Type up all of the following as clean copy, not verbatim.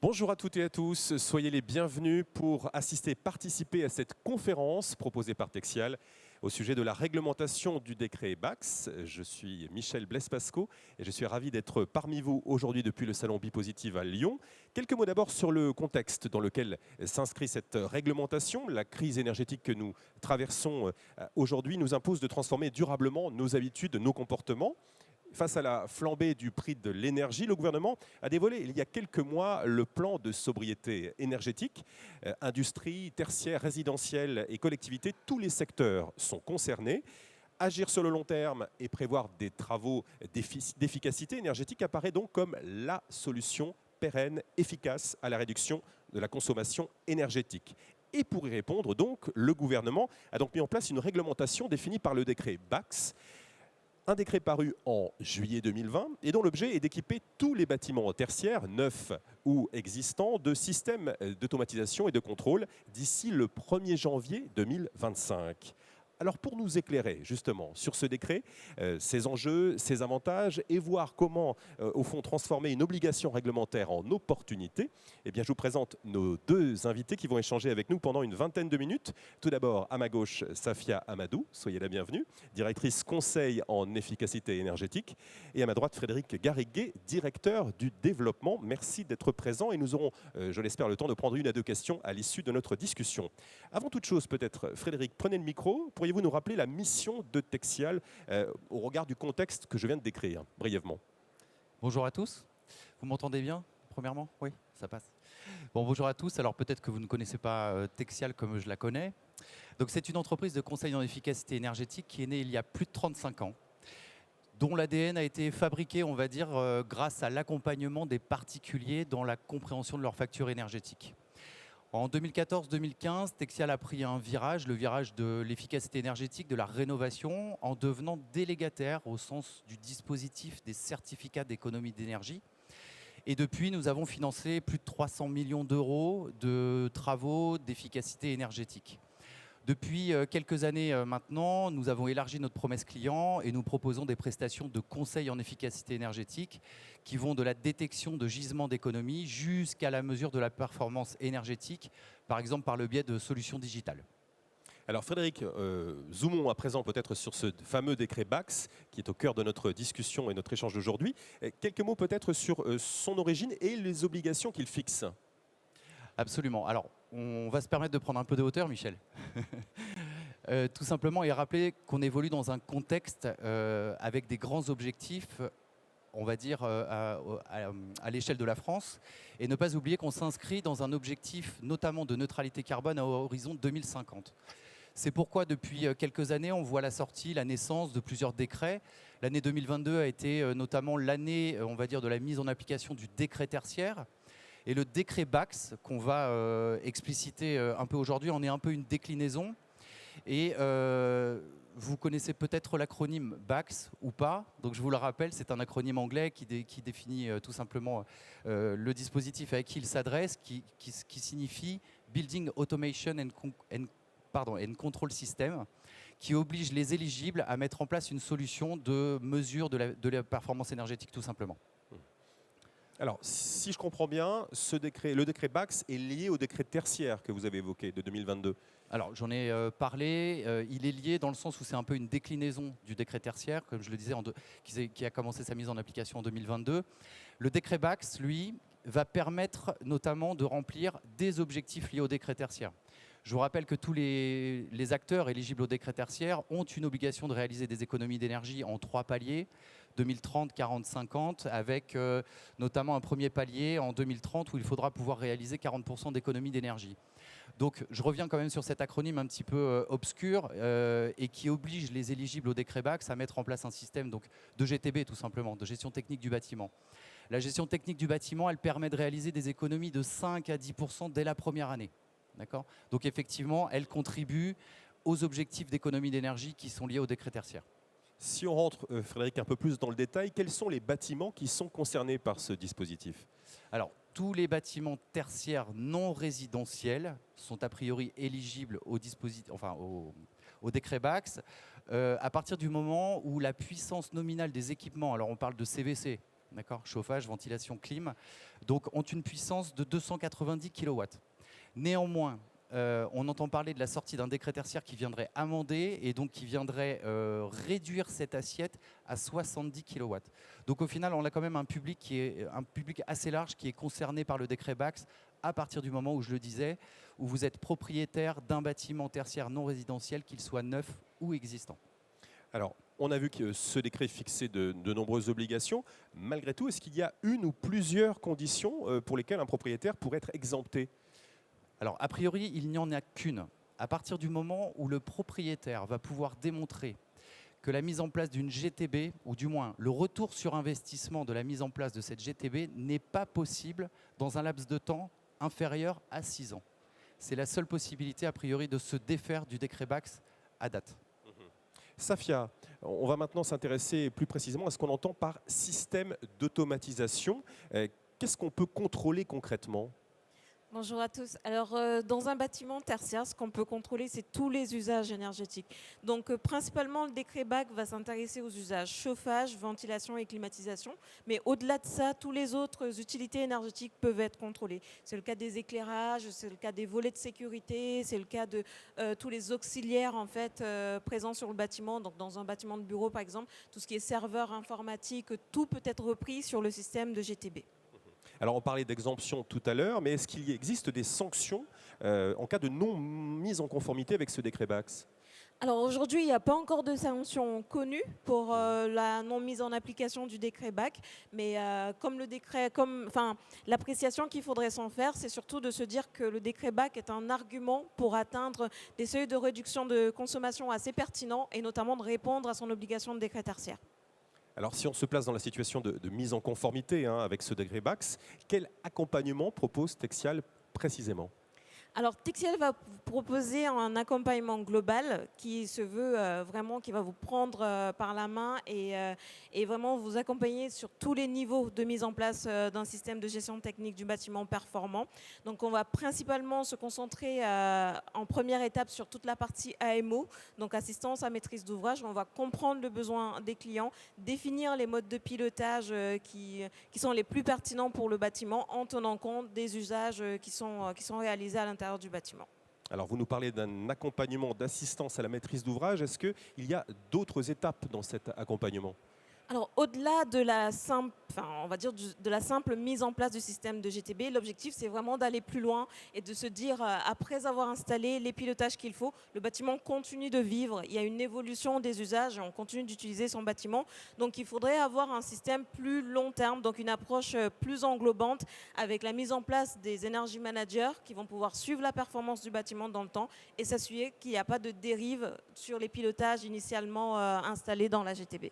Bonjour à toutes et à tous, soyez les bienvenus pour participer à cette conférence proposée par Texial au sujet de la réglementation du décret BAX. Je suis Michel Blaise-Pascaud et je suis ravi d'être parmi vous aujourd'hui depuis le salon Bipositive à Lyon. Quelques mots d'abord sur le contexte dans lequel s'inscrit cette réglementation. La crise énergétique que nous traversons aujourd'hui nous impose de transformer durablement nos habitudes, nos comportements. Face à la flambée du prix de l'énergie, le gouvernement a dévoilé il y a quelques mois le plan de sobriété énergétique. Industrie, tertiaire, résidentielle et collectivités, tous les secteurs sont concernés. Agir sur le long terme et prévoir des travaux d'efficacité énergétique apparaît donc comme la solution pérenne, efficace à la réduction de la consommation énergétique. Et pour y répondre, donc, le gouvernement a donc mis en place une réglementation définie par le décret BAX. Un décret paru en juillet 2020 et dont l'objet est d'équiper tous les bâtiments tertiaires, neufs ou existants, de systèmes d'automatisation et de contrôle d'ici le 1er janvier 2025. Alors pour nous éclairer justement sur ce décret, ses enjeux, ses avantages et voir comment au fond transformer une obligation réglementaire en opportunité, eh bien, je vous présente nos deux invités qui vont échanger avec nous pendant une vingtaine de minutes. Tout d'abord à ma gauche, Safia Amadou, soyez la bienvenue, directrice conseil en efficacité énergétique, et à ma droite Frédéric Garriguet, directeur du développement. Merci d'être présent et nous aurons, je l'espère, le temps de prendre une à deux questions à l'issue de notre discussion. Avant toute chose, peut-être, Frédéric, prenez le micro. Pourriez-vous nous rappeler la mission de Texial au regard du contexte que je viens de décrire, brièvement? Bonjour à tous. Vous m'entendez bien, premièrement? Oui, ça passe. Bon, bonjour à tous. Alors peut-être que vous ne connaissez pas Texial comme je la connais. Donc c'est une entreprise de conseil en efficacité énergétique qui est née il y a plus de 35 ans, dont l'ADN a été fabriqué, on va dire, grâce à l'accompagnement des particuliers dans la compréhension de leurs factures énergétiques. En 2014-2015, Texial a pris un virage, le virage de l'efficacité énergétique, de la rénovation, en devenant délégataire au sens du dispositif des certificats d'économie d'énergie. Et depuis, nous avons financé plus de 300 millions d'euros de travaux d'efficacité énergétique. Depuis quelques années maintenant, nous avons élargi notre promesse client et nous proposons des prestations de conseil en efficacité énergétique qui vont de la détection de gisements d'économie jusqu'à la mesure de la performance énergétique, par exemple par le biais de solutions digitales. Alors Frédéric, zoomons à présent peut-être sur ce fameux décret BAX qui est au cœur de notre discussion et notre échange d'aujourd'hui. Quelques mots peut-être sur son origine et les obligations qu'il fixe. Absolument. Alors, on va se permettre de prendre un peu de hauteur, Michel. Tout simplement, et rappeler qu'on évolue dans un contexte avec des grands objectifs, on va dire, à l'échelle de la France, et ne pas oublier qu'on s'inscrit dans un objectif notamment de neutralité carbone à horizon 2050. C'est pourquoi depuis quelques années, on voit la sortie, la naissance de plusieurs décrets. L'année 2022 a été notamment l'année, on va dire, de la mise en application du décret tertiaire. Et le décret BAX, qu'on va expliciter un peu aujourd'hui, en est un peu une déclinaison. Et vous connaissez peut-être l'acronyme BAX ou pas. Donc je vous le rappelle, c'est un acronyme anglais qui définit tout simplement le dispositif à qui il s'adresse, qui signifie Building Automation and Control System, qui oblige les éligibles à mettre en place une solution de mesure de la performance énergétique tout simplement. Alors, si je comprends bien, le décret BAX est lié au décret tertiaire que vous avez évoqué de 2022. Alors, j'en ai parlé. Il est lié dans le sens où c'est un peu une déclinaison du décret tertiaire, comme je le disais, qui a commencé sa mise en application en 2022. Le décret BAX, lui, va permettre notamment de remplir des objectifs liés au décret tertiaire. Je vous rappelle que tous les acteurs éligibles au décret tertiaire ont une obligation de réaliser des économies d'énergie en 3 paliers, 2030, 40, 50, avec notamment un premier palier en 2030 où il faudra pouvoir réaliser 40% d'économies d'énergie. Donc je reviens quand même sur cet acronyme un petit peu obscur et qui oblige les éligibles au décret BAX à mettre en place un système donc, de GTB tout simplement, de gestion technique du bâtiment. La gestion technique du bâtiment, elle permet de réaliser des économies de 5 à 10% dès la première année. Donc effectivement, elle contribue aux objectifs d'économie d'énergie qui sont liés au décret tertiaire. Si on rentre, Frédéric, un peu plus dans le détail, quels sont les bâtiments qui sont concernés par ce dispositif? Alors, tous les bâtiments tertiaires non résidentiels sont a priori éligibles au décret BAX à partir du moment où la puissance nominale des équipements, alors on parle de CVC, d'accord, chauffage, ventilation, clim, donc ont une puissance de 290 kW. Néanmoins, on entend parler de la sortie d'un décret tertiaire qui viendrait amender et donc qui viendrait réduire cette assiette à 70 kW. Donc au final, on a quand même un public assez large qui est concerné par le décret BACS à partir du moment où, je le disais, où vous êtes propriétaire d'un bâtiment tertiaire non résidentiel, qu'il soit neuf ou existant. Alors, on a vu que ce décret fixait de nombreuses obligations. Malgré tout, est-ce qu'il y a une ou plusieurs conditions pour lesquelles un propriétaire pourrait être exempté? Alors, a priori, il n'y en a qu'une. À partir du moment où le propriétaire va pouvoir démontrer que la mise en place d'une GTB, ou du moins le retour sur investissement de la mise en place de cette GTB, n'est pas possible dans un laps de temps inférieur à 6 ans. C'est la seule possibilité, a priori, de se défaire du décret BACS à date. Safia, on va maintenant s'intéresser plus précisément à ce qu'on entend par système d'automatisation. Qu'est-ce qu'on peut contrôler concrètement? Bonjour à tous. Alors, dans un bâtiment tertiaire, ce qu'on peut contrôler, c'est tous les usages énergétiques. Donc, principalement, le décret BAC va s'intéresser aux usages chauffage, ventilation et climatisation. Mais au-delà de ça, tous les autres utilités énergétiques peuvent être contrôlées. C'est le cas des éclairages, c'est le cas des volets de sécurité, c'est le cas de tous les auxiliaires en fait, présents sur le bâtiment. Donc, dans un bâtiment de bureau, par exemple, tout ce qui est serveur informatique, tout peut être repris sur le système de GTB. Alors, on parlait d'exemption tout à l'heure, mais est-ce qu'il existe des sanctions en cas de non-mise en conformité avec ce décret BACS? Alors aujourd'hui, il n'y a pas encore de sanctions connues pour la non-mise en application du décret BAC, mais l'appréciation qu'il faudrait s'en faire, c'est surtout de se dire que le décret BAC est un argument pour atteindre des seuils de réduction de consommation assez pertinents et notamment de répondre à son obligation de décret tertiaire. Alors, si on se place dans la situation de mise en conformité avec ce décret BACS, quel accompagnement propose Texial précisément? Alors, Texial va vous proposer un accompagnement global qui se veut vraiment, qui va vous prendre par la main et vraiment vous accompagner sur tous les niveaux de mise en place d'un système de gestion technique du bâtiment performant. Donc, on va principalement se concentrer en première étape sur toute la partie AMO, donc assistance à maîtrise d'ouvrage. On va comprendre le besoin des clients, définir les modes de pilotage qui sont les plus pertinents pour le bâtiment en tenant compte des usages qui sont réalisés à l'intérieur du bâtiment. Alors, vous nous parlez d'un accompagnement d'assistance à la maîtrise d'ouvrage. Est-ce qu'il y a d'autres étapes dans cet accompagnement? Alors, au-delà de la simple, de la simple mise en place du système de GTB, l'objectif, c'est vraiment d'aller plus loin et de se dire, après avoir installé les pilotages qu'il faut, le bâtiment continue de vivre. Il y a une évolution des usages et on continue d'utiliser son bâtiment. Donc, il faudrait avoir un système plus long terme, donc une approche plus englobante avec la mise en place des energy managers qui vont pouvoir suivre la performance du bâtiment dans le temps et s'assurer qu'il n'y a pas de dérive sur les pilotages initialement installés dans la GTB.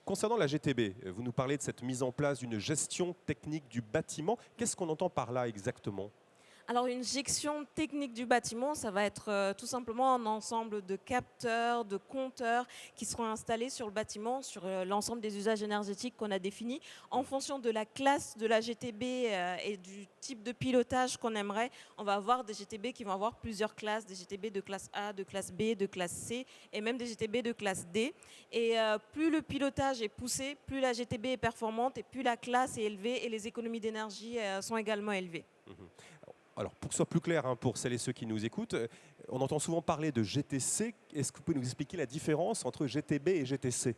Concernant la GTB, vous nous parlez de cette mise en place d'une gestion technique du bâtiment. Qu'est-ce qu'on entend par là exactement? Alors une gestion technique du bâtiment, ça va être tout simplement un ensemble de capteurs, de compteurs qui seront installés sur le bâtiment, sur l'ensemble des usages énergétiques qu'on a définis. En fonction de la classe de la GTB et du type de pilotage qu'on aimerait, on va avoir des GTB qui vont avoir plusieurs classes, des GTB de classe A, de classe B, de classe C et même des GTB de classe D. Et plus le pilotage est poussé, plus la GTB est performante et plus la classe est élevée et les économies d'énergie sont également élevées. Alors, pour que ce soit plus clair pour celles et ceux qui nous écoutent, on entend souvent parler de GTC. Est-ce que vous pouvez nous expliquer la différence entre GTB et GTC?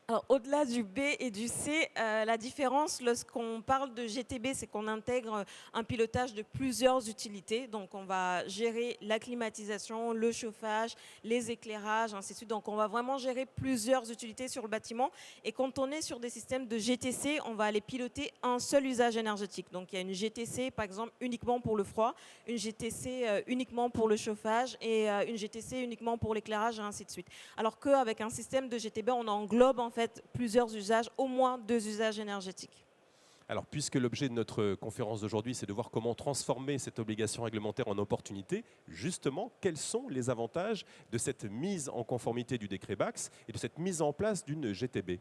Alors, au-delà du B et du C, la différence, lorsqu'on parle de GTB, c'est qu'on intègre un pilotage de plusieurs utilités. Donc, on va gérer la climatisation, le chauffage, les éclairages, ainsi de suite. Donc, on va vraiment gérer plusieurs utilités sur le bâtiment. Et quand on est sur des systèmes de GTC, on va aller piloter un seul usage énergétique. Donc, il y a une GTC, par exemple, uniquement pour le froid, une GTC uniquement pour le chauffage et une GTC uniquement pour l'éclairage, et ainsi de suite. Alors qu'avec un système de GTB, on englobe en fait plusieurs usages, au moins 2 usages énergétiques. Alors, puisque l'objet de notre conférence d'aujourd'hui, c'est de voir comment transformer cette obligation réglementaire en opportunité, justement, quels sont les avantages de cette mise en conformité du décret BACS et de cette mise en place d'une GTB?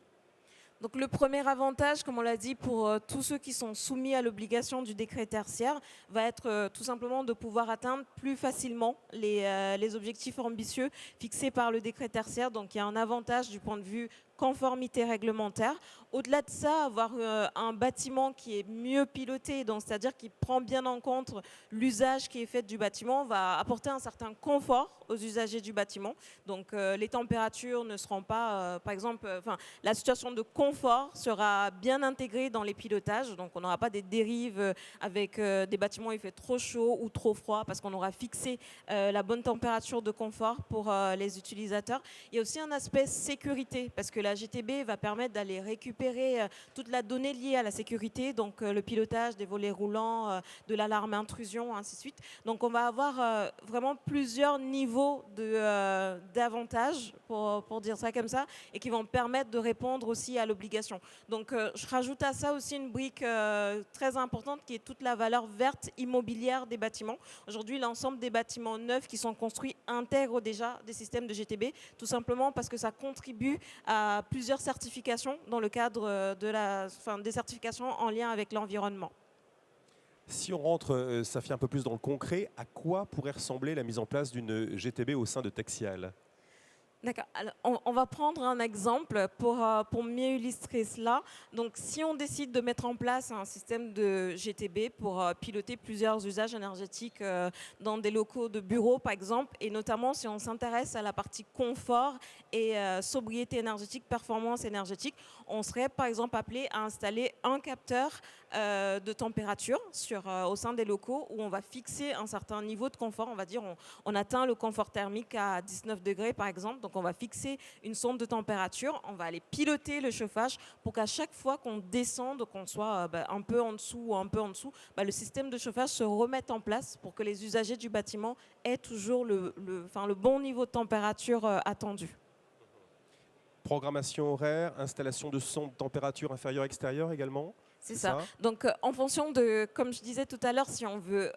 Donc le premier avantage, comme on l'a dit, pour tous ceux qui sont soumis à l'obligation du décret tertiaire, va être tout simplement de pouvoir atteindre plus facilement les objectifs ambitieux fixés par le décret tertiaire. Donc il y a un avantage du point de vue conformité réglementaire. Au-delà de ça, avoir un bâtiment qui est mieux piloté, donc c'est-à-dire qui prend bien en compte l'usage qui est fait du bâtiment, va apporter un certain confort aux usagers du bâtiment. Donc les températures ne seront pas, par exemple, la situation de confort sera bien intégrée dans les pilotages. Donc on n'aura pas des dérives avec des bâtiments où il fait trop chaud ou trop froid parce qu'on aura fixé la bonne température de confort pour les utilisateurs. Il y a aussi un aspect sécurité parce que la GTB va permettre d'aller récupérer toute la donnée liée à la sécurité, donc le pilotage des volets roulants, de l'alarme intrusion, ainsi de suite. Donc on va avoir vraiment plusieurs niveaux d'avantages, pour dire ça comme ça, et qui vont permettre de répondre aussi à l'obligation. Donc je rajoute à ça aussi une brique très importante qui est toute la valeur verte immobilière des bâtiments. Aujourd'hui, l'ensemble des bâtiments neufs qui sont construits intègrent déjà des systèmes de GTB, tout simplement parce que ça contribue à plusieurs certifications dans le cadre des certifications en lien avec l'environnement. Si on rentre, Safia, un peu plus dans le concret, à quoi pourrait ressembler la mise en place d'une GTB au sein de Texial? D'accord. Alors, on va prendre un exemple pour mieux illustrer cela. Donc, si on décide de mettre en place un système de GTB pour piloter plusieurs usages énergétiques dans des locaux de bureaux, par exemple, et notamment si on s'intéresse à la partie confort et sobriété énergétique, performance énergétique, on serait par exemple appelé à installer un capteur de température au sein des locaux où on va fixer un certain niveau de confort. On va dire on atteint le confort thermique à 19 degrés, par exemple. Donc, on va fixer une sonde de température, on va aller piloter le chauffage pour qu'à chaque fois qu'on descende, qu'on soit un peu en dessous ou un peu en dessous, le système de chauffage se remette en place pour que les usagers du bâtiment aient toujours le bon niveau de température attendu. Programmation horaire, installation de sondes de température inférieure-extérieure également? C'est ça. Donc, en fonction de, comme je disais tout à l'heure, si on veut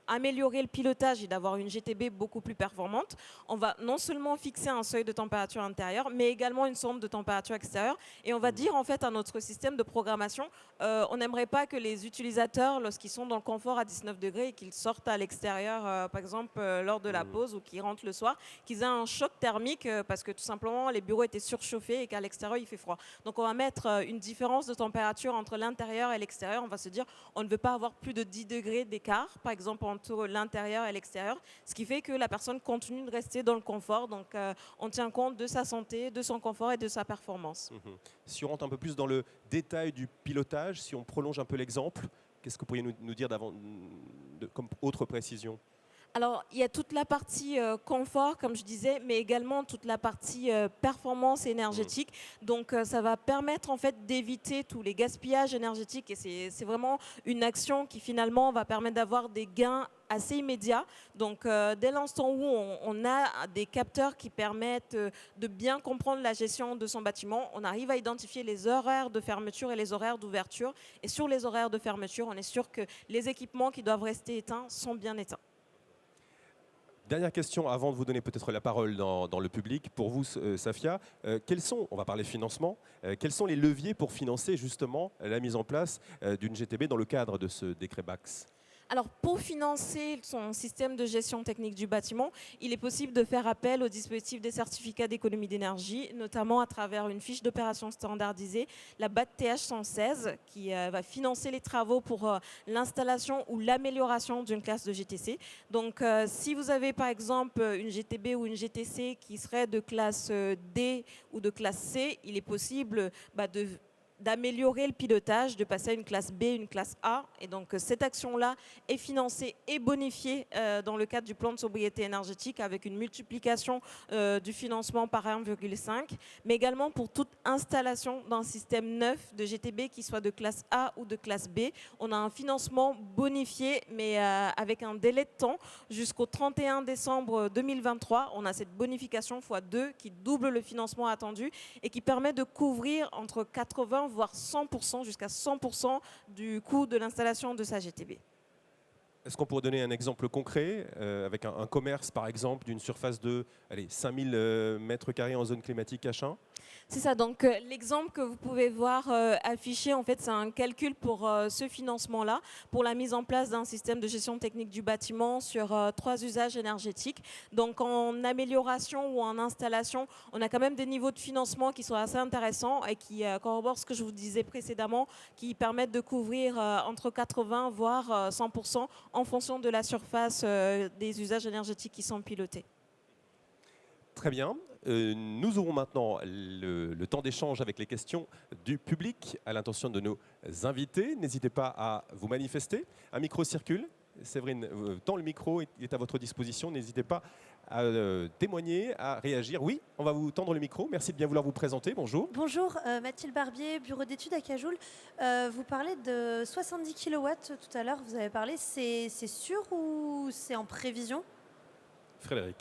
améliorer le pilotage et d'avoir une GTB beaucoup plus performante, on va non seulement fixer un seuil de température intérieure, mais également une sonde de température extérieure. Et on va dire en fait à notre système de programmation, on n'aimerait pas que les utilisateurs, lorsqu'ils sont dans le confort à 19 degrés et qu'ils sortent à l'extérieur, par exemple lors de la pause ou qu'ils rentrent le soir, qu'ils aient un choc thermique parce que tout simplement les bureaux étaient surchauffés et qu'à l'extérieur il fait froid. Donc on va mettre une différence de température entre l'intérieur et l'extérieur. On va se dire on ne veut pas avoir plus de 10 degrés d'écart, par exemple entre l'intérieur et l'extérieur, ce qui fait que la personne continue de rester dans le confort. Donc, on tient compte de sa santé, de son confort et de sa performance. Si on rentre un peu plus dans le détail du pilotage, si on prolonge un peu l'exemple, qu'est-ce que vous pourriez nous dire comme autre précision? Alors, il y a toute la partie confort, comme je disais, mais également toute la partie performance énergétique. Donc, ça va permettre en fait d'éviter tous les gaspillages énergétiques et c'est vraiment une action qui finalement va permettre d'avoir des gains assez immédiats. Donc, dès l'instant où on a des capteurs qui permettent de bien comprendre la gestion de son bâtiment, on arrive à identifier les horaires de fermeture et les horaires d'ouverture. Et sur les horaires de fermeture, on est sûr que les équipements qui doivent rester éteints sont bien éteints. Dernière question avant de vous donner peut-être la parole dans le public. Pour vous, Safia, on va parler financement, quels sont les leviers pour financer justement la mise en place d'une GTB dans le cadre de ce décret BACS ? Alors, pour financer son système de gestion technique du bâtiment, il est possible de faire appel au dispositif des certificats d'économie d'énergie, notamment à travers une fiche d'opération standardisée, la BAT TH 116, qui va financer les travaux pour l'installation ou l'amélioration d'une classe de GTC. Donc, si vous avez par exemple une GTB ou une GTC qui serait de classe D ou de classe C, il est possible d'améliorer le pilotage, de passer à une classe B, une classe A. Et donc, cette action-là est financée et bonifiée dans le cadre du plan de sobriété énergétique avec une multiplication du financement par 1,5, mais également pour toute installation d'un système neuf de GTB qui soit de classe A ou de classe B. On a un financement bonifié, mais avec un délai de temps jusqu'au 31 décembre 2023. On a cette bonification x2 qui double le financement attendu et qui permet de couvrir entre 80 voire 100%, jusqu'à 100% du coût de l'installation de sa GTB. Est-ce qu'on pourrait donner un exemple concret avec un commerce, par exemple, d'une surface de 5000 mètres carrés en zone climatique H1 ? C'est ça, donc l'exemple que vous pouvez voir affiché, en fait, c'est un calcul pour ce financement-là, pour la mise en place d'un système de gestion technique du bâtiment sur 3 usages énergétiques. Donc en amélioration ou en installation, on a quand même des niveaux de financement qui sont assez intéressants et qui corroborent ce que je vous disais précédemment, qui permettent de couvrir entre 80 voire 100% en fonction de la surface des usages énergétiques qui sont pilotés. Très bien. Nous aurons maintenant le temps d'échange avec les questions du public à l'intention de nos invités. N'hésitez pas à vous manifester. Un micro circule. Séverine, tant le micro est à votre disposition, n'hésitez pas à témoigner, à réagir. Oui, on va vous tendre le micro. Merci de bien vouloir vous présenter. Bonjour. Bonjour, Mathilde Barbier, bureau d'études à Cajoul. Vous parlez de 70 kW tout à l'heure, vous avez parlé. C'est sûr ou c'est en prévision? Frédéric.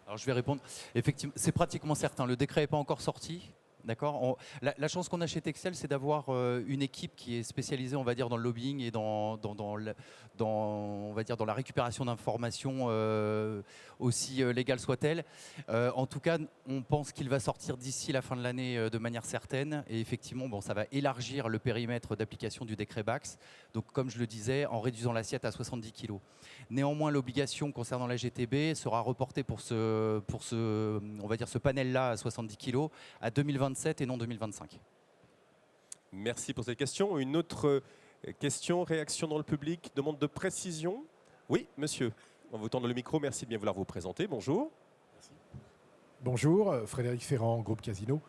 Alors je vais répondre. Effectivement, c'est pratiquement certain. Le décret n'est pas encore sorti. D'accord. La chance qu'on a chez Texel, c'est d'avoir une équipe qui est spécialisée, on va dire, dans le lobbying et on va dire, dans la récupération d'informations aussi légales soient-elles. En tout cas, on pense qu'il va sortir d'ici la fin de l'année de manière certaine. Et effectivement, bon, ça va élargir le périmètre d'application du décret BACS. Donc, comme je le disais, en réduisant l'assiette à 70 kg. Néanmoins, l'obligation concernant la GTB sera reportée pour on va dire, ce panel-là à 70 kg à 2027 et non 2025. Merci pour cette question. Une autre question, réaction dans le public, demande de précision. Oui, monsieur, on vous tendre le micro. Merci de bien vouloir vous présenter. Bonjour. Merci. Bonjour, Frédéric Ferrand, groupe Casino.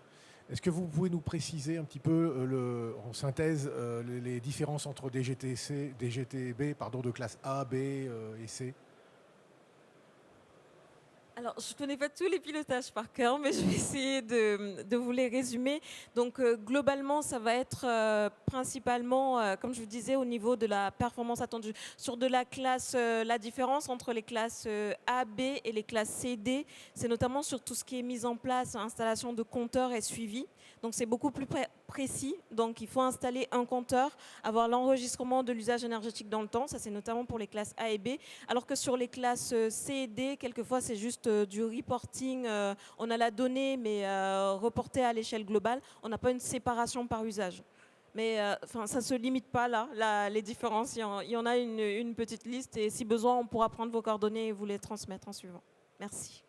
Est-ce que vous pouvez nous préciser un petit peu, en synthèse, les différences entre des GTB de classe A, B et C? Alors, je ne connais pas tous les pilotages par cœur, mais je vais essayer de vous les résumer. Donc, globalement, ça va être principalement, comme je vous disais, au niveau de la performance attendue. Sur de la classe, la différence entre les classes A, B et les classes C, D, c'est notamment sur tout ce qui est mise en place, installation de compteurs et suivi. Donc, c'est beaucoup plus précis. Donc, il faut installer un compteur, avoir l'enregistrement de l'usage énergétique dans le temps. Ça, c'est notamment pour les classes A et B. Alors que sur les classes C et D, quelquefois, c'est juste du reporting. On a la donnée, mais reportée à l'échelle globale. On n'a pas une séparation par usage. Mais ça ne se limite pas là, les différences. Il y en a une petite liste. Et si besoin, on pourra prendre vos coordonnées et vous les transmettre en suivant. Merci.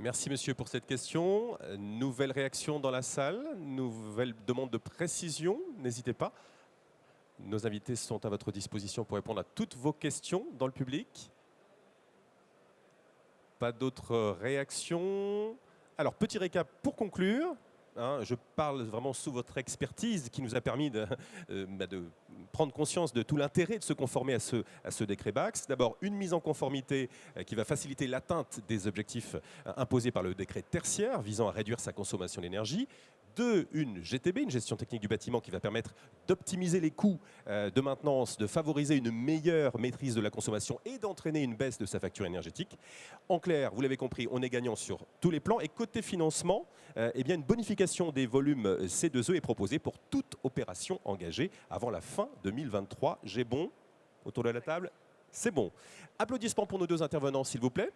Merci monsieur pour cette question. Nouvelle réaction dans la salle, nouvelle demande de précision, n'hésitez pas. Nos invités sont à votre disposition pour répondre à toutes vos questions dans le public. Pas d'autres réactions. Alors petit récap pour conclure. Je parle vraiment sous votre expertise qui nous a permis de prendre conscience de tout l'intérêt de se conformer à ce décret BACS. D'abord, une mise en conformité qui va faciliter l'atteinte des objectifs imposés par le décret tertiaire visant à réduire sa consommation d'énergie. 2, une GTB, une gestion technique du bâtiment qui va permettre d'optimiser les coûts de maintenance, de favoriser une meilleure maîtrise de la consommation et d'entraîner une baisse de sa facture énergétique. En clair, vous l'avez compris, on est gagnant sur tous les plans. Et côté financement, bien une bonification des volumes C2E est proposée pour toute opération engagée avant la fin 2023. J'ai bon? Autour de la table? C'est bon. Applaudissements pour nos 2 intervenants, s'il vous plaît.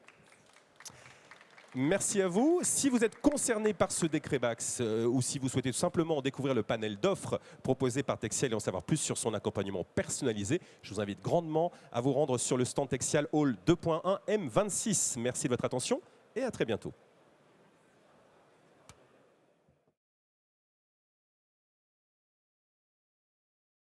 Merci à vous. Si vous êtes concerné par ce décret BACS ou si vous souhaitez tout simplement découvrir le panel d'offres proposé par Texel et en savoir plus sur son accompagnement personnalisé, je vous invite grandement à vous rendre sur le stand Texel Hall 2.1 M26. Merci de votre attention et à très bientôt.